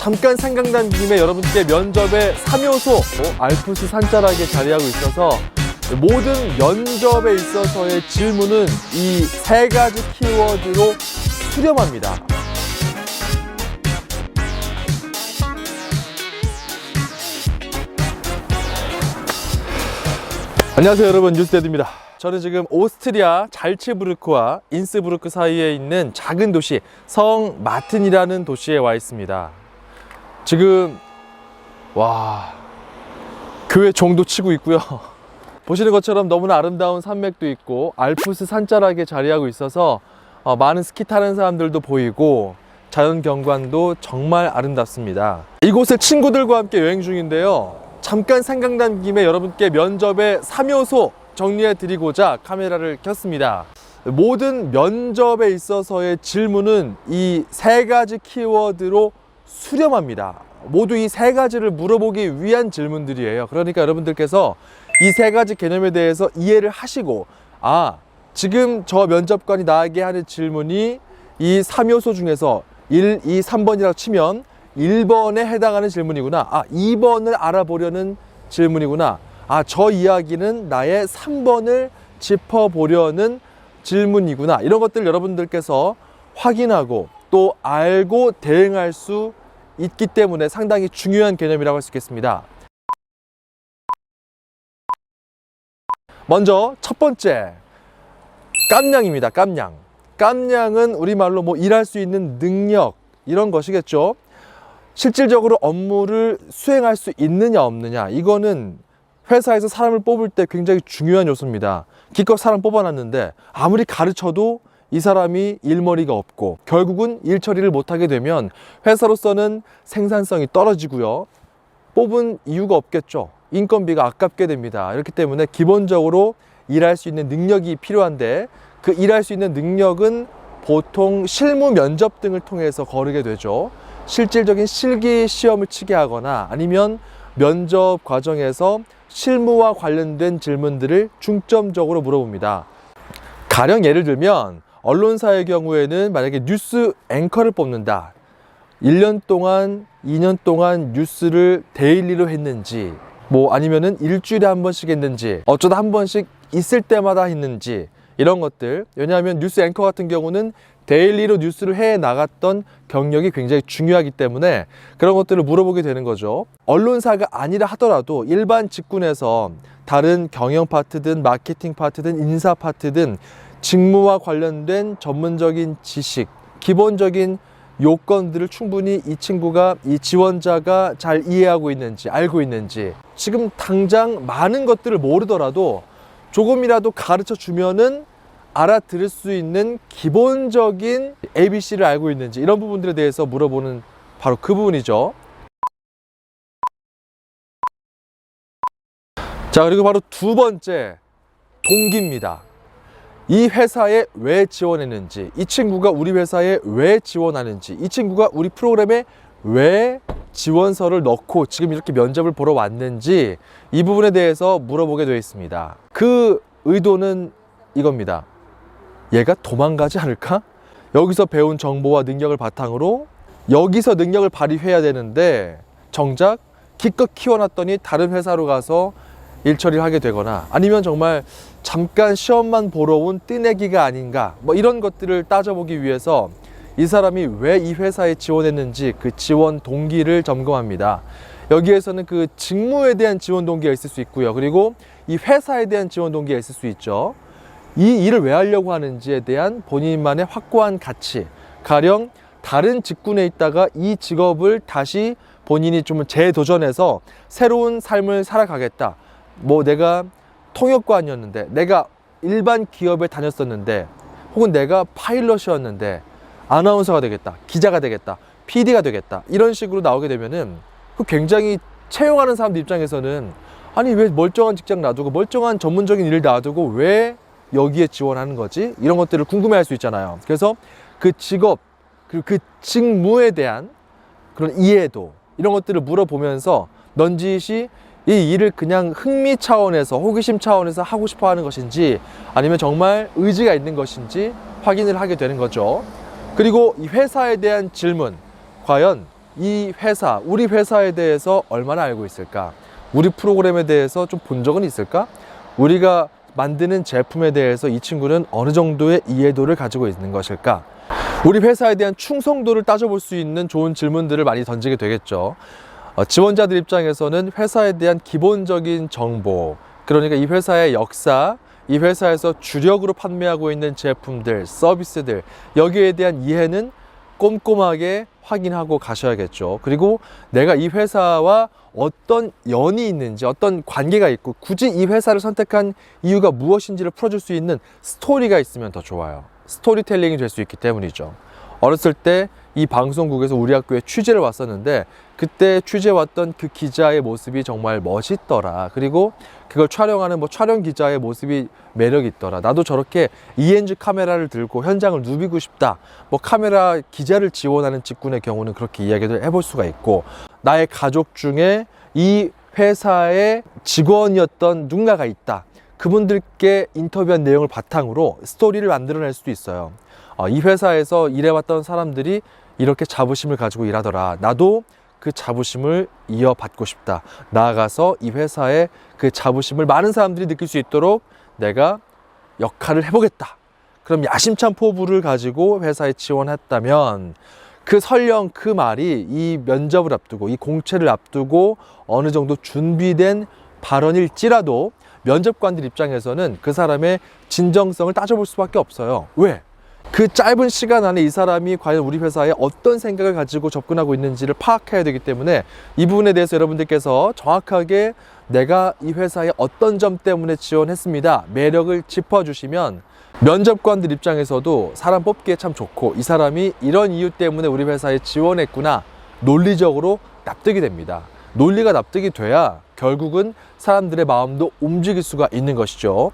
잠깐 생각난 김에 여러분께 면접의 3요소 알프스 산자락에 자리하고 있어서 모든 면접에 있어서의 질문은 이 3가지 키워드로 수렴합니다. 안녕하세요 여러분, 뉴스데드입니다. 저는 지금 오스트리아 잘츠부르크와 인스부르크 사이에 있는 작은 도시 성 마튼이라는 도시에 와 있습니다. 지금 교회 종도 치고 있고요. 보시는 것처럼 너무나 아름다운 산맥도 있고 알프스 산자락에 자리하고 있어서 많은 스키 타는 사람들도 보이고 자연 경관도 정말 아름답습니다. 이곳에 친구들과 함께 여행 중인데요. 잠깐 생각난 김에 여러분께 면접의 3요소 정리해 드리고자 카메라를 켰습니다. 모든 면접에 있어서의 질문은 이 3가지 키워드로 수렴합니다. 모두 이 3가지를 물어보기 위한 질문들이에요. 그러니까 여러분들께서 이 3가지 개념에 대해서 이해를 하시고, 지금 저 면접관이 나에게 하는 질문이 이 3요소 중에서 1, 2, 3번이라고 치면 1번에 해당하는 질문이구나, 2번을 알아보려는 질문이구나, 저 이야기는 나의 3번을 짚어보려는 질문이구나, 이런 것들 여러분들께서 확인하고 또 알고 대응할 수 있기 때문에 상당히 중요한 개념이라고 할 수 있겠습니다. 먼저 첫 번째, 깜냥입니다. 깜냥은 우리말로 일할 수 있는 능력, 이런 것이겠죠. 실질적으로 업무를 수행할 수 있느냐 없느냐, 이거는 회사에서 사람을 뽑을 때 굉장히 중요한 요소입니다. 기껏 사람 뽑아놨는데 아무리 가르쳐도 이 사람이 일머리가 없고 결국은 일 처리를 못하게 되면 회사로서는 생산성이 떨어지고요, 뽑은 이유가 없겠죠. 인건비가 아깝게 됩니다. 이렇기 때문에 기본적으로 일할 수 있는 능력이 필요한데, 그 일할 수 있는 능력은 보통 실무 면접 등을 통해서 거르게 되죠. 실질적인 실기 시험을 치게 하거나 아니면 면접 과정에서 실무와 관련된 질문들을 중점적으로 물어봅니다. 가령 예를 들면 언론사의 경우에는 만약에 뉴스 앵커를 뽑는다, 1년 동안 2년 동안 뉴스를 데일리로 했는지, 아니면은 일주일에 한 번씩 했는지, 어쩌다 한 번씩 있을 때마다 했는지, 이런 것들. 왜냐하면 뉴스 앵커 같은 경우는 데일리로 뉴스를 해 나갔던 경력이 굉장히 중요하기 때문에 그런 것들을 물어보게 되는 거죠. 언론사가 아니라 하더라도 일반 직군에서 다른 경영 파트든 마케팅 파트든 인사 파트든 직무와 관련된 전문적인 지식, 기본적인 요건들을 충분히 이 친구가, 이 지원자가 잘 이해하고 있는지, 알고 있는지, 지금 당장 많은 것들을 모르더라도 조금이라도 가르쳐 주면은 알아들을 수 있는 기본적인 ABC를 알고 있는지, 이런 부분들에 대해서 물어보는 바로 그 부분이죠. 자, 그리고 바로 두 번째, 동기입니다. 이 회사에 왜 지원했는지, 이 친구가 우리 회사에 왜 지원하는지, 이 친구가 우리 프로그램에 왜 지원서를 넣고 지금 이렇게 면접을 보러 왔는지, 이 부분에 대해서 물어보게 되어 있습니다. 그 의도는 이겁니다. 얘가 도망가지 않을까? 여기서 배운 정보와 능력을 바탕으로 여기서 능력을 발휘해야 되는데 정작 기껏 키워놨더니 다른 회사로 가서 일 처리를 하게 되거나, 아니면 정말 잠깐 시험만 보러 온 뜨내기가 아닌가, 이런 것들을 따져보기 위해서 이 사람이 왜 이 회사에 지원했는지 그 지원 동기를 점검합니다. 여기에서는 그 직무에 대한 지원 동기가 있을 수 있고요, 그리고 이 회사에 대한 지원 동기가 있을 수 있죠. 이 일을 왜 하려고 하는지에 대한 본인만의 확고한 가치, 가령 다른 직군에 있다가 이 직업을 다시 본인이 좀 재도전해서 새로운 삶을 살아가겠다, 내가 통역관이었는데, 내가 일반 기업에 다녔었는데, 혹은 내가 파일럿이었는데 아나운서가 되겠다, 기자가 되겠다, PD가 되겠다, 이런 식으로 나오게 되면은 굉장히 채용하는 사람들 입장에서는 왜 멀쩡한 직장 놔두고 멀쩡한 전문적인 일을 놔두고 왜 여기에 지원하는 거지? 이런 것들을 궁금해할 수 있잖아요. 그래서 그 직업, 그리고 그 직무에 대한 그런 이해도, 이런 것들을 물어보면서 넌지시 이 일을 그냥 흥미 차원에서, 호기심 차원에서 하고 싶어 하는 것인지, 아니면 정말 의지가 있는 것인지 확인을 하게 되는 거죠. 그리고 이 회사에 대한 질문, 과연 이 회사, 우리 회사에 대해서 얼마나 알고 있을까? 우리 프로그램에 대해서 좀 본 적은 있을까? 우리가 만드는 제품에 대해서 이 친구는 어느 정도의 이해도를 가지고 있는 것일까? 우리 회사에 대한 충성도를 따져볼 수 있는 좋은 질문들을 많이 던지게 되겠죠. 지원자들 입장에서는 회사에 대한 기본적인 정보, 그러니까 이 회사의 역사, 이 회사에서 주력으로 판매하고 있는 제품들, 서비스들, 여기에 대한 이해는 꼼꼼하게 확인하고 가셔야겠죠. 그리고 내가 이 회사와 어떤 연이 있는지, 어떤 관계가 있고 굳이 이 회사를 선택한 이유가 무엇인지를 풀어줄 수 있는 스토리가 있으면 더 좋아요. 스토리텔링이 될 수 있기 때문이죠. 어렸을 때 이 방송국에서 우리 학교에 취재를 왔었는데 그때 취재 왔던 그 기자의 모습이 정말 멋있더라. 그리고 그걸 촬영하는 촬영 기자의 모습이 매력 있더라. 나도 저렇게 ENG 카메라를 들고 현장을 누비고 싶다. 카메라 기자를 지원하는 직군의 경우는 그렇게 이야기를 해볼 수가 있고, 나의 가족 중에 이 회사의 직원이었던 누군가가 있다. 그분들께 인터뷰한 내용을 바탕으로 스토리를 만들어낼 수도 있어요. 이 회사에서 일해왔던 사람들이 이렇게 자부심을 가지고 일하더라. 나도 그 자부심을 이어받고 싶다. 나아가서 이 회사의 그 자부심을 많은 사람들이 느낄 수 있도록 내가 역할을 해보겠다. 그럼 야심찬 포부를 가지고 회사에 지원했다면 그 설령 그 말이 이 면접을 앞두고 이 공채를 앞두고 어느 정도 준비된 발언일지라도 면접관들 입장에서는 그 사람의 진정성을 따져볼 수밖에 없어요. 왜? 그 짧은 시간 안에 이 사람이 과연 우리 회사에 어떤 생각을 가지고 접근하고 있는지를 파악해야 되기 때문에 이 부분에 대해서 여러분들께서 정확하게 내가 이 회사에 어떤 점 때문에 지원했습니다. 매력을 짚어주시면 면접관들 입장에서도 사람 뽑기에 참 좋고, 이 사람이 이런 이유 때문에 우리 회사에 지원했구나, 논리적으로 납득이 됩니다. 논리가 납득이 돼야 결국은 사람들의 마음도 움직일 수가 있는 것이죠.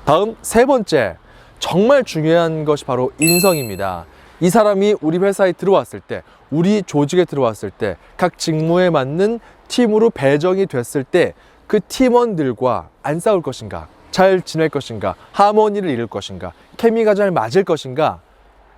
다음 세 번째, 정말 중요한 것이 바로 인성입니다. 이 사람이 우리 회사에 들어왔을 때, 우리 조직에 들어왔을 때, 각 직무에 맞는 팀으로 배정이 됐을 때 그 팀원들과 안 싸울 것인가, 잘 지낼 것인가, 하모니를 이룰 것인가, 케미가 잘 맞을 것인가,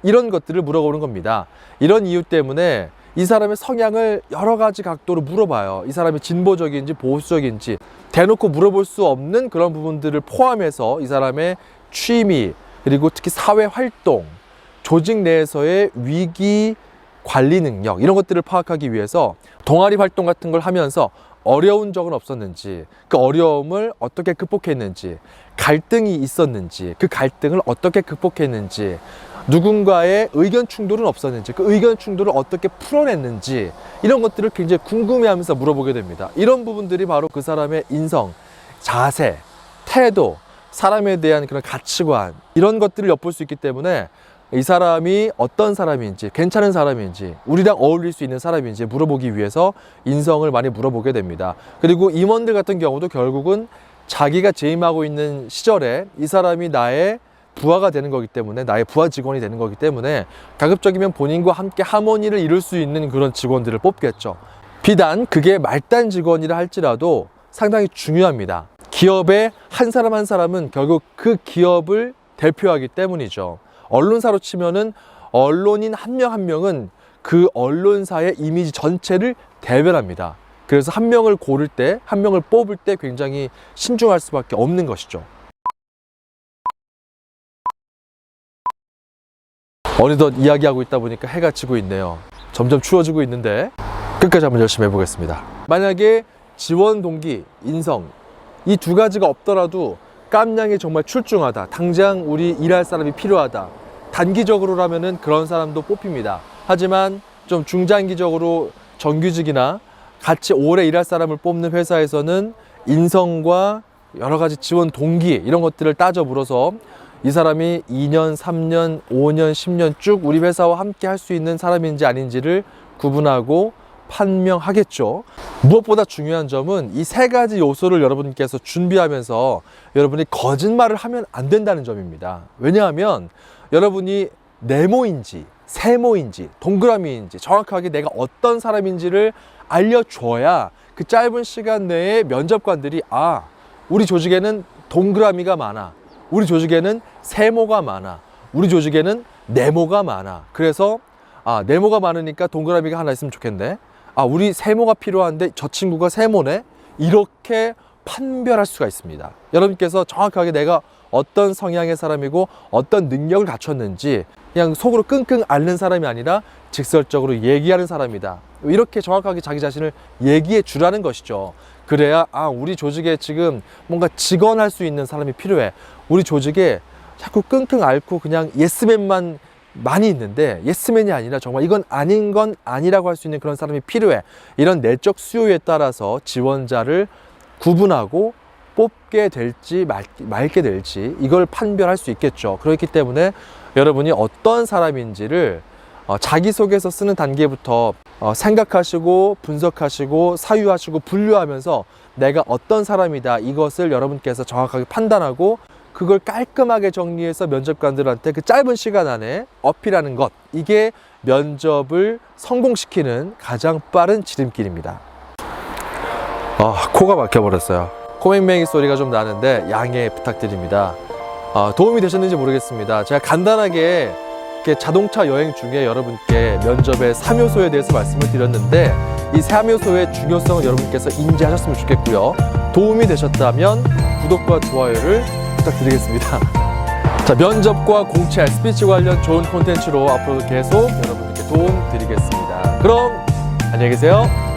이런 것들을 물어보는 겁니다. 이런 이유 때문에 이 사람의 성향을 여러 가지 각도로 물어봐요. 이 사람이 진보적인지 보수적인지 대놓고 물어볼 수 없는 그런 부분들을 포함해서 이 사람의 취미, 그리고 특히 사회활동, 조직 내에서의 위기 관리 능력, 이런 것들을 파악하기 위해서 동아리 활동 같은 걸 하면서 어려운 적은 없었는지, 그 어려움을 어떻게 극복했는지, 갈등이 있었는지 그 갈등을 어떻게 극복했는지, 누군가의 의견 충돌은 없었는지 그 의견 충돌을 어떻게 풀어냈는지, 이런 것들을 굉장히 궁금해하면서 물어보게 됩니다. 이런 부분들이 바로 그 사람의 인성, 자세, 태도, 사람에 대한 그런 가치관, 이런 것들을 엿볼 수 있기 때문에 이 사람이 어떤 사람인지, 괜찮은 사람인지, 우리랑 어울릴 수 있는 사람인지 물어보기 위해서 인성을 많이 물어보게 됩니다. 그리고 임원들 같은 경우도 결국은 자기가 재임하고 있는 시절에 이 사람이 나의 부하가 되는 거기 때문에, 나의 부하 직원이 되는 거기 때문에 가급적이면 본인과 함께 하모니를 이룰 수 있는 그런 직원들을 뽑겠죠. 비단 그게 말단 직원이라 할지라도 상당히 중요합니다. 기업의 한 사람 한 사람은 결국 그 기업을 대표하기 때문이죠. 언론사로 치면은 언론인 한 명 한 명은 그 언론사의 이미지 전체를 대변합니다. 그래서 한 명을 고를 때, 한 명을 뽑을 때 굉장히 신중할 수밖에 없는 것이죠. 어느덧 이야기하고 있다 보니까 해가 지고 있네요. 점점 추워지고 있는데 끝까지 한번 열심히 해보겠습니다. 만약에 지원 동기, 인성, 이 두 가지가 없더라도 깜냥이 정말 출중하다, 당장 우리 일할 사람이 필요하다, 단기적으로라면은 그런 사람도 뽑힙니다. 하지만 좀 중장기적으로 정규직이나 같이 오래 일할 사람을 뽑는 회사에서는 인성과 여러 가지 지원 동기, 이런 것들을 따져 물어서 이 사람이 2년, 3년, 5년, 10년 쭉 우리 회사와 함께 할 수 있는 사람인지 아닌지를 구분하고 판명하겠죠. 무엇보다 중요한 점은 이 세 가지 요소를 여러분께서 준비하면서 여러분이 거짓말을 하면 안 된다는 점입니다. 왜냐하면 여러분이 네모인지 세모인지 동그라미인지 정확하게 내가 어떤 사람인지를 알려줘야 그 짧은 시간 내에 면접관들이 우리 조직에는 동그라미가 많아, 우리 조직에는 세모가 많아, 우리 조직에는 네모가 많아. 그래서 네모가 많으니까 동그라미가 하나 있으면 좋겠네. 우리 세모가 필요한데 저 친구가 세모네. 이렇게 판별할 수가 있습니다. 여러분께서 정확하게 내가 어떤 성향의 사람이고 어떤 능력을 갖췄는지 그냥 속으로 끙끙 앓는 사람이 아니라 직설적으로 얘기하는 사람이다. 이렇게 정확하게 자기 자신을 얘기해 주라는 것이죠. 그래야 우리 조직에 지금 뭔가 직원할 수 있는 사람이 필요해. 우리 조직에 자꾸 끙끙 앓고 그냥 예스맨만 많이 있는데 예스맨이 아니라 정말 이건 아닌 건 아니라고 할 수 있는 그런 사람이 필요해. 이런 내적 수요에 따라서 지원자를 구분하고 뽑게 될지 말게 될지 이걸 판별할 수 있겠죠. 그렇기 때문에 여러분이 어떤 사람인지를 자기소개서 쓰는 단계부터 생각하시고 분석하시고 사유하시고 분류하면서 내가 어떤 사람이다 이것을 여러분께서 정확하게 판단하고 그걸 깔끔하게 정리해서 면접관들한테 그 짧은 시간 안에 어필하는 것, 이게 면접을 성공시키는 가장 빠른 지름길입니다. 코가 막혀버렸어요. 코맹맹이 소리가 좀 나는데 양해 부탁드립니다. 도움이 되셨는지 모르겠습니다. 제가 간단하게 이렇게 자동차 여행 중에 여러분께 면접의 3요소에 대해서 말씀을 드렸는데 이 3요소의 중요성을 여러분께서 인지하셨으면 좋겠고요. 도움이 되셨다면 구독과 좋아요를 부탁드리겠습니다. 자, 면접과 공채, 스피치 관련 좋은 콘텐츠로 앞으로도 계속 여러분들께 도움 드리겠습니다. 그럼 안녕히 계세요.